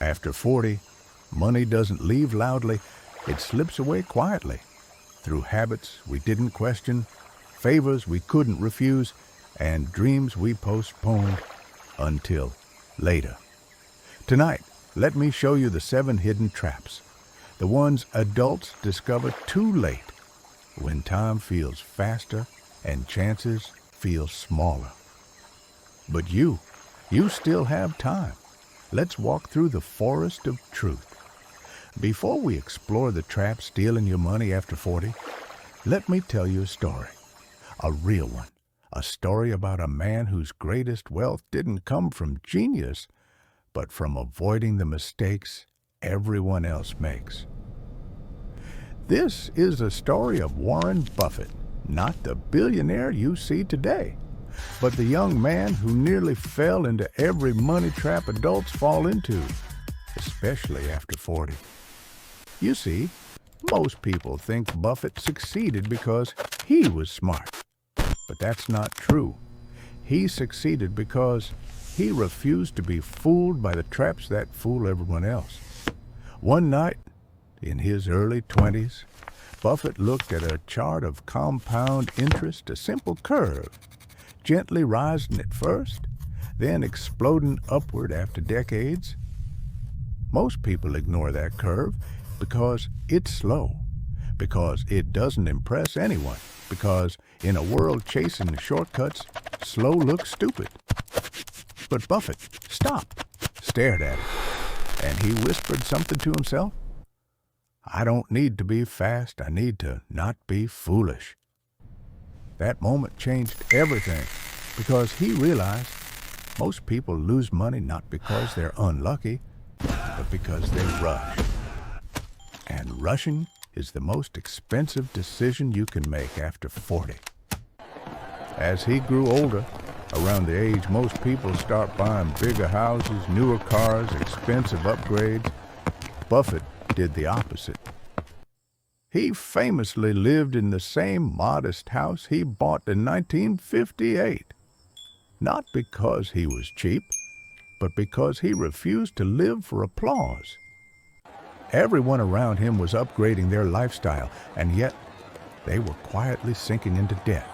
After 40, money doesn't leave loudly, it slips away quietly, through habits we didn't question, favors we couldn't refuse, and dreams we postponed until later. Tonight, let me show you the 7 hidden traps, the ones adults discover too late, when time feels faster and chances feel smaller. But you still have time. Let's walk through the forest of truth. Before we explore the trap stealing your money after 40, let me tell you a story, a real one, a story about a man whose greatest wealth didn't come from genius, but from avoiding the mistakes everyone else makes. This is a story of Warren Buffett, not the billionaire you see today, but the young man who nearly fell into every money trap adults fall into, especially after 40. You see, most people think Buffett succeeded because he was smart, but that's not true. He succeeded because he refused to be fooled by the traps that fool everyone else. One night, in his early 20s, Buffett looked at a chart of compound interest, a simple curve, gently rising at first, then exploding upward after decades. Most people ignore that curve because it's slow, because it doesn't impress anyone, because in a world chasing shortcuts, slow looks stupid. But Buffett stopped, stared at it, and he whispered something to himself. I don't need to be fast, I need to not be foolish. That moment changed everything, because he realized most people lose money not because they're unlucky, but because they rush. And rushing is the most expensive decision you can make after 40. As he grew older, around the age most people start buying bigger houses, newer cars, expensive upgrades, Buffett did the opposite. He famously lived in the same modest house he bought in 1958. Not because he was cheap, but because he refused to live for applause. Everyone around him was upgrading their lifestyle, and yet they were quietly sinking into debt.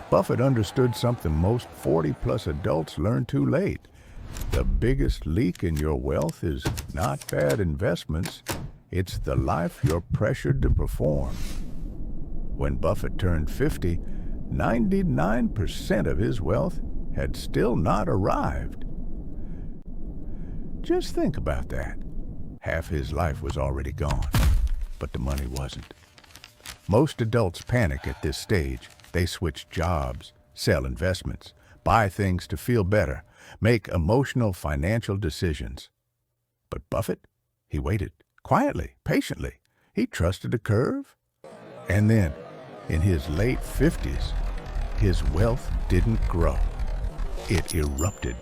Buffett understood something most 40-plus adults learn too late. The biggest leak in your wealth is not bad investments, it's the life you're pressured to perform. When Buffett turned 50, 99% of his wealth had still not arrived. Just think about that. Half his life was already gone, but the money wasn't. Most adults panic at this stage. They switch jobs, sell investments, buy things to feel better, make emotional financial decisions. But Buffett, he waited, quietly, patiently. He trusted a curve. And then, in his late 50s, his wealth didn't grow. It erupted.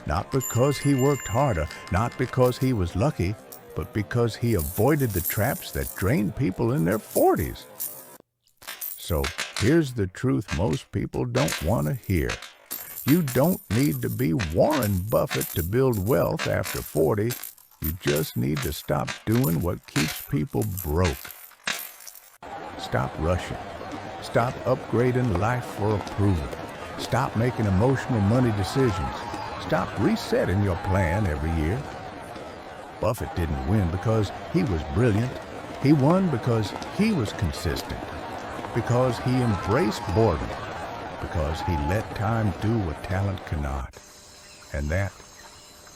Not because he worked harder, not because he was lucky, but because he avoided the traps that drain people in their 40s. So here's the truth most people don't want to hear. You don't need to be Warren Buffett to build wealth after 40. You just need to stop doing what keeps people broke. Stop rushing. Stop upgrading life for approval. Stop making emotional money decisions. Stop resetting your plan every year. Buffett didn't win because he was brilliant. He won because he was consistent. Because he embraced boredom. Because he let time do what talent cannot. And that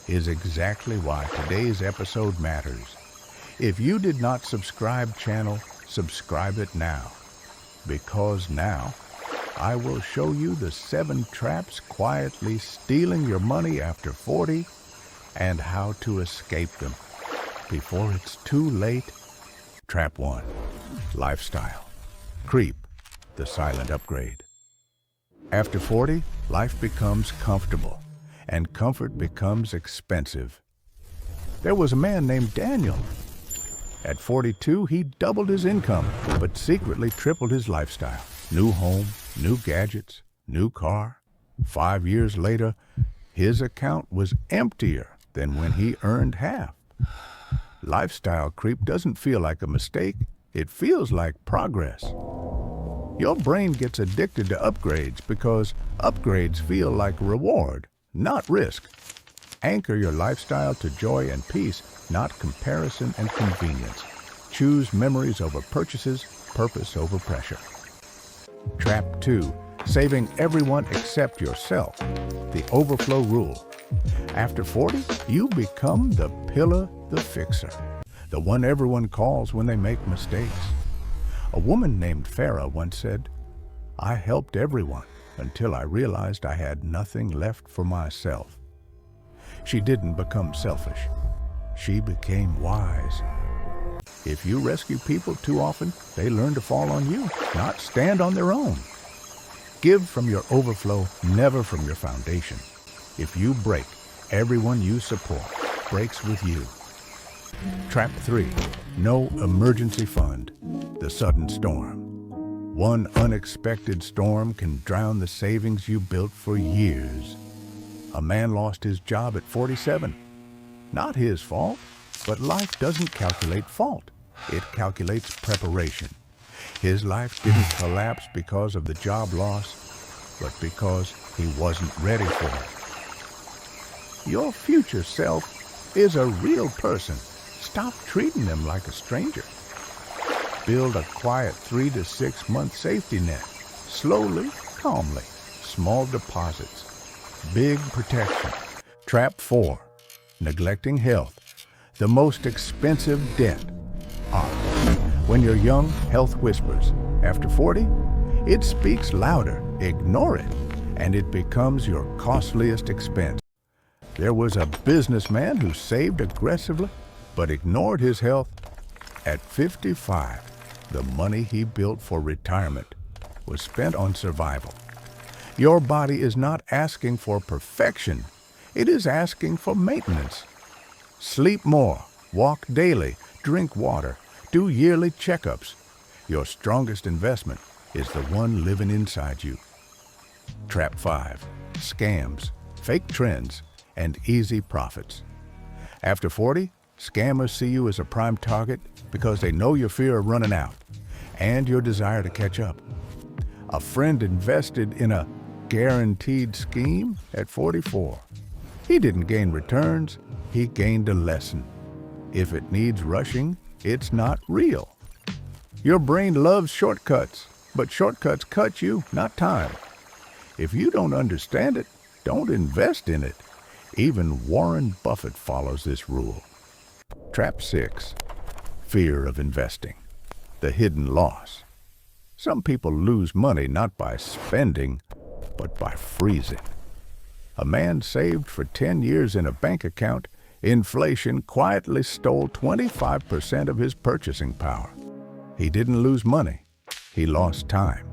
is exactly why today's episode matters. If you did not subscribe channel, subscribe it now. Because now, I will show you the 7 traps quietly stealing your money after 40 and how to escape them before it's too late. Trap 1. Lifestyle. Creep, the silent upgrade. After 40, life becomes comfortable, and comfort becomes expensive. There was a man named Daniel. At 42, he doubled his income, but secretly tripled his lifestyle. New home, new gadgets, new car. 5 years later, his account was emptier than when he earned half. Lifestyle creep doesn't feel like a mistake. It feels like progress. Your brain gets addicted to upgrades because upgrades feel like reward, not risk. Anchor your lifestyle to joy and peace, not comparison and convenience. Choose memories over purchases, purpose over pressure. Trap 2. Saving everyone except yourself. The overflow rule. After 40, you become the pillar, the fixer, the one everyone calls when they make mistakes. A woman named Farah once said, "I helped everyone until I realized I had nothing left for myself." She didn't become selfish. She became wise. If you rescue people too often, they learn to fall on you, not stand on their own. Give from your overflow, never from your foundation. If you break, everyone you support breaks with you. Trap 3. No emergency fund. The sudden storm. One unexpected storm can drown the savings you built for years. A man lost his job at 47. Not his fault, but life doesn't calculate fault. It calculates preparation. His life didn't collapse because of the job loss, but because he wasn't ready for it. Your future self is a real person. Stop treating them like a stranger. Build a quiet 3 to 6 month safety net. Slowly, calmly. Small deposits. Big protection. Trap 4. Neglecting health. The most expensive debt. When you're young, health whispers. After 40, it speaks louder. Ignore it, and it becomes your costliest expense. There was a businessman who saved aggressively, but ignored his health. At 55, the money he built for retirement was spent on survival. Your body is not asking for perfection. It is asking for maintenance. Sleep more, walk daily, drink water, do yearly checkups. Your strongest investment is the one living inside you. Trap 5. Scams, fake trends, and easy profits. After 40, scammers see you as a prime target because they know your fear of running out and your desire to catch up. A friend invested in a guaranteed scheme at 44. He didn't gain returns, he gained a lesson. If it needs rushing, it's not real. Your brain loves shortcuts, but shortcuts cut you, not time. If you don't understand it, don't invest in it. Even Warren Buffett follows this rule. Trap 6. Fear of investing. The hidden loss. Some people lose money not by spending, but by freezing. A man saved for 10 years in a bank account. Inflation quietly stole 25% of his purchasing power. He didn't lose money. He lost time.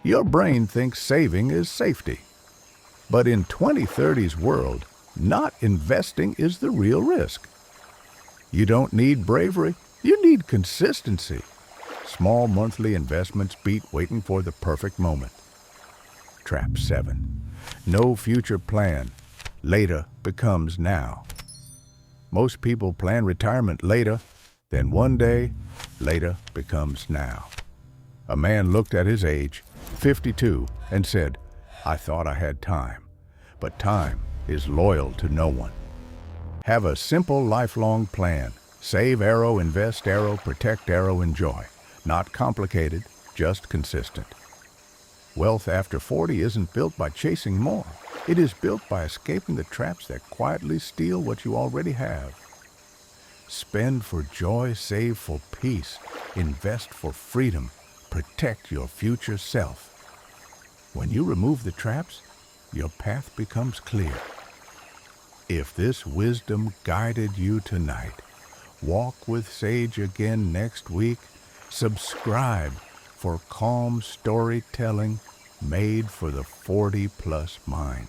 Your brain thinks saving is safety. But in 2030's world, not investing is the real risk. You don't need bravery. You need consistency. Small monthly investments beat waiting for the perfect moment. Trap 7. No future plan. Later becomes now. Most people plan retirement later, then one day, later becomes now. A man looked at his age, 52, and said, "I thought I had time." But time is loyal to no one. Have a simple lifelong plan. Save arrow, invest arrow, protect arrow, enjoy. Not complicated, just consistent. Wealth after 40 isn't built by chasing more. It is built by escaping the traps that quietly steal what you already have. Spend for joy, save for peace, invest for freedom, protect your future self. When you remove the traps, your path becomes clear. If this wisdom guided you tonight, walk with Sage again next week. Subscribe for calm storytelling made for the 40-plus mind.